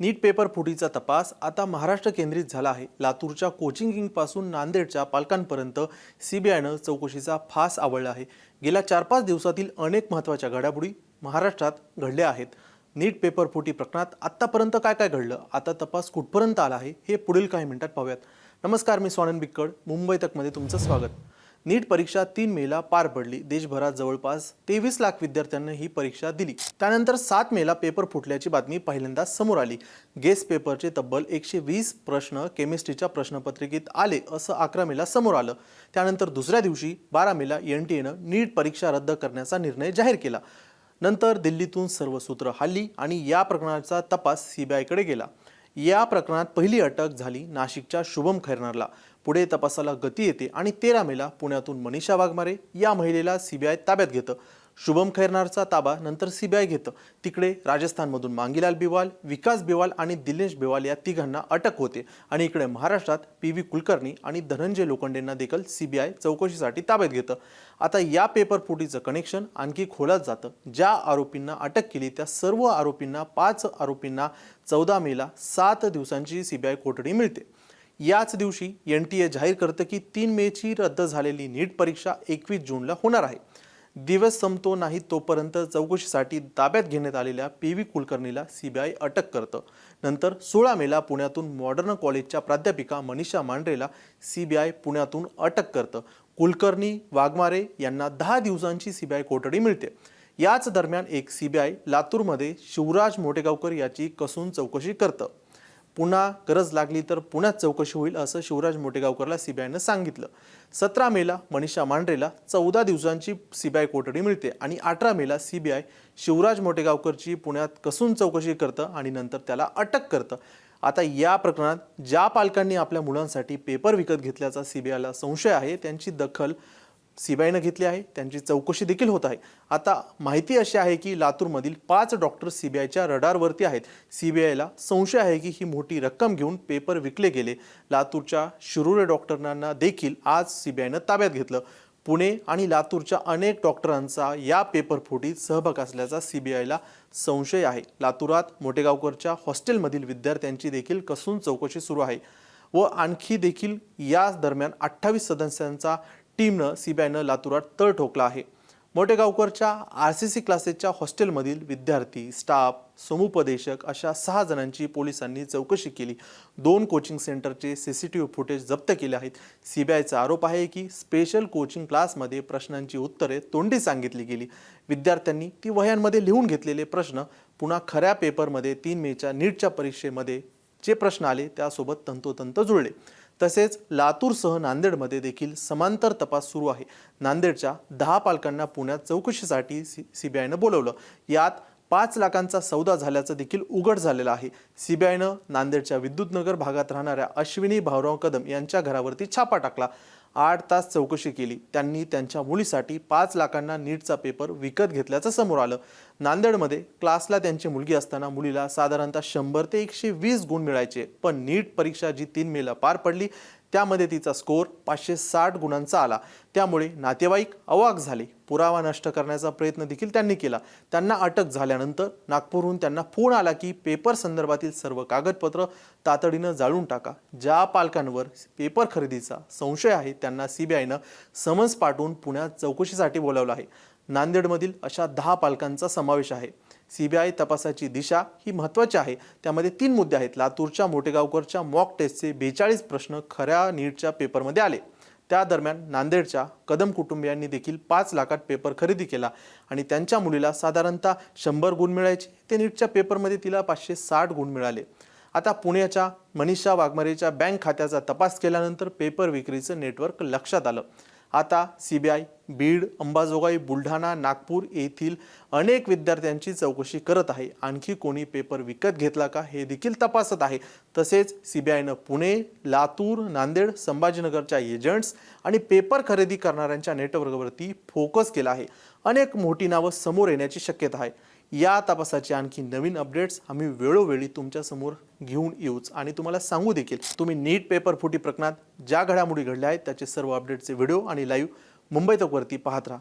नीट paper फुटीचा तपास आता महाराष्ट्र केंद्रित झाला आहे। लातूरच्या कोचिंग किंगपासून नांदेडच्या पालकांपर्यंत सीबीआयनं चौकशीचा फास आवळला आहे। गेल्या 4-5 दिवसातील अनेक महत्त्वाच्या घडामोडी महाराष्ट्रात घडल्या आहेत। नीट पेपर फुटी प्रकरणात आतापर्यंत काय काय घडलं, आता तपास कुठपर्यंत आला आहे, हे पुढील काही मिनिटात पाहूयात। नमस्कार, मी स्वानंद बिक्कड, मुंबई तकमध्ये तुमचं स्वागत। नीट परीक्षा 3 मेला पार पडली। देशभरात जवळपास 23 लाख विद्यार्थ्यांनी ही परीक्षा दिली। त्यानंतर 7 मेला पेपर फुटल्याची बातमी पहिल्यांदा समोर आली। गेस्ट पेपरचे तब्बल 120 प्रश्न केमिस्ट्रीच्या प्रश्नपत्रिकेत आले असं 11 मेला समोर आलं। त्यानंतर दुसऱ्या दिवशी 12 मेला एनटीएनं नीट परीक्षा रद्द करण्याचा निर्णय जाहीर केला। नंतर दिल्लीतून सर्व सूत्र हल्ली आणि या प्रकरणाचा तपास सीबीआयकडे गेला। या प्रकरणात पहिली अटक झाली नाशिकच्या शुभम खैरनारला। पुढे तपासाला गती येते आणि 13 मेला पुण्यातून मनीषा वाघमारे या महिलेला सीबीआय ताब्यात घेतं। शुभम खैरनारचा ताबा नंतर सीबीआय घेतं। तिकडे राजस्थानमधून मांगीलाल बिवाल, विकास बिवाल आणि दिनेश बिवाल या तिघांना अटक होते आणि इकडे महाराष्ट्रात पीव्ही कुलकर्णी आणि धनंजय लोखंडेंना देखील सीबीआय चौकशीसाठी ताब्यात घेतं। आता या पेपर फुटीचं कनेक्शन आणखी खोलात जातं। ज्या आरोपींना अटक केली त्या सर्व आरोपींना 5 आरोपींना 14 मेला 7 दिवसांची सीबीआय कोठडी मिळते। याच दिवशी एनटीए जाहीर करतं की 3 मेची रद्द झालेली नीट परीक्षा 21 जूनला होणार आहे। दिवस संपतो नाही तोपर्यंत चौकशीसाठी ताब्यात घेण्यात आलेल्या पीव्ही कुलकर्णीला सीबीआय अटक करतं। नंतर 16 मेला पुण्यातून मॉडर्न कॉलेजच्या प्राध्यापिका मनीषा मांढरेला सीबीआय पुण्यातून अटक करतं। कुलकर्णी, वाघमारे यांना 10 दिवसांची सीबीआय कोठडी मिळते। याच दरम्यान एक सीबीआय लातूरमध्ये शिवराज मोटेगावकर याची कसून चौकशी करतं। पुन्हा गरज लागली तर पुण्यात चौकशी होईल असं शिवराज मोटेगावकरला सीबीआयनं सांगितलं। 17 मेला मनीषा मांढरेला 14 दिवसांची सीबीआय कोठडी मिळते आणि 18 मेला सीबीआय शिवराज मोटेगावकरची पुण्यात कसून चौकशी करतं आणि नंतर त्याला अटक करतं। आता या प्रकरणात ज्या पालकांनी आपल्या मुलांसाठी पेपर विकत घेतल्याचा सीबीआयला संशय आहे त्यांची दखल सीबीआयनं घेतली आहे। त्यांची चौकशी देखील होत आहे। आता माहिती अशी आहे की लातूरमधील 5 डॉक्टर सीबीआयच्या रडारवरती आहेत। सीबीआयला संशय आहे की ही मोठी रक्कम घेऊन पेपर विकले गेले। लातूरच्या शिरुरे डॉक्टरांना देखील आज सीबीआयनं ताब्यात घेतलं। पुणे आणि लातूरच्या अनेक डॉक्टरांचा या पेपर फुटीत सहभाग असल्याचा सीबीआयला संशय आहे। लातूरात मोटेगावकरच्या हॉस्टेलमधील विद्यार्थ्यांची देखील कसून चौकशी सुरू आहे व आणखी देखील या दरम्यान 28 सदस्यांचा टीमनं सीबीआयनं लातूरात तळ ठोकला आहे। मोटेगावकरच्या आरसीसी क्लासेसच्या हॉस्टेलमधील विद्यार्थी, स्टाफ, समुपदेशक अशा 6 जणांची पोलिसांनी चौकशी केली। 2 कोचिंग सेंटरचे सीसीटीव्ही फुटेज जप्त केले आहेत। सीबीआयचा आरोप आहे की स्पेशल कोचिंग क्लासमध्ये प्रश्नांची उत्तरे तोंडी सांगितली गेली। विद्यार्थ्यांनी ती वह्यांमध्ये लिहून घेतलेले प्रश्न पुन्हा खऱ्या पेपरमध्ये 3 मेच्या नीटच्या परीक्षेमध्ये जे प्रश्न आले त्यासोबत तंतोतंत जुळले। तसेच लातूरसह नांदेडमध्ये देखील समांतर तपास सुरू आहे। नांदेडच्या 10 पालकांना पुण्यात चौकशीसाठी सीबीआयनं बोलवलं। यात 5 लाखांचा सौदा झाल्याचं देखील उघड झालेलं आहे। सीबीआयनं नांदेडच्या विद्युतनगर भागात राहणाऱ्या अश्विनी भाऊराव कदम यांच्या घरावरती छापा टाकला। 8 तास चौकशी केली। त्यांनी त्यांच्या मुलीसाठी 5 लाखांना नीटचा पेपर विकत घेतल्याचं समोर आलं। नांदेडमध्ये क्लासला त्यांची मुलगी असताना मुलीला साधारणतः 100 ते 120 गुण मिळायचे, पण नीट परीक्षा जी 3 मेला पार पडली त्यामध्ये तिचा स्कोअर 560 गुणांचा आला। त्यामुळे नातेवाईक अवाक झाले। पुरावा नष्ट करण्याचा प्रयत्न देखील त्यांनी केला। त्यांना अटक झाल्यानंतर नागपूरहून त्यांना फोन आला की पेपर संदर्भातील सर्व कागदपत्र तातडीनं जाळून टाका। ज्या पालकांवर पेपर खरेदीचा संशय आहे त्यांना सीबीआयनं समन्स पाठवून पुण्यात चौकशीसाठी बोलावलं आहे। नांदेडमधील अशा 10 पालकांचा समावेश आहे। सीबीआय तपासाची दिशा ही महत्त्वाची आहे। त्यामध्ये 3 मुद्दे आहेत। लातूरच्या मोटेगावकरच्या मॉक टेस्टचे 42 प्रश्न खऱ्या नीटच्या पेपरमध्ये आले। त्या दरम्यान नांदेडच्या कदम कुटुंबियांनी देखील 5 लाखात पेपर खरेदी केला आणि त्यांच्या मुलीला साधारणतः 100 गुण मिळायचे, ते नीटच्या पेपरमध्ये तिला 560 गुण मिळाले। आता पुण्याच्या मनीषा वाघमारेच्या बँक खात्याचा तपास केल्यानंतर पेपर विक्रीचं नेटवर्क लक्षात आलं। आता सीबीआय बीड, अंबाजोगाई, बुलढाणा, नागपूर येथील अनेक विद्यार्थ्यांची चौकशी करत आहे। आणखी कोणी पेपर विकत घेतला का हे देखील तपासत आहे। तसेच सीबीआयनं पुणे, लातूर, नांदेड, संभाजीनगरच्या एजंट्स आणि पेपर खरेदी करणाऱ्यांच्या नेटवर्कवरती फोकस केला आहे। अनेक मोठी नावं समोर येण्याची शक्यता आहे। या तपासाचे आणखी नवीन अपडेट्स आम्ही वेळोवेळी तुमच्या समोर घेऊन येऊच आणि तुम्हाला सांगू देखील। तुम्ही नीट पेपर फुटी प्रकरणात ज्या घडामोडी घडल्या आहेत त्याचे सर्व अपडेट्सचे व्हिडिओ आणि लाईव्ह मुंबई तकवरती पाहत राहा।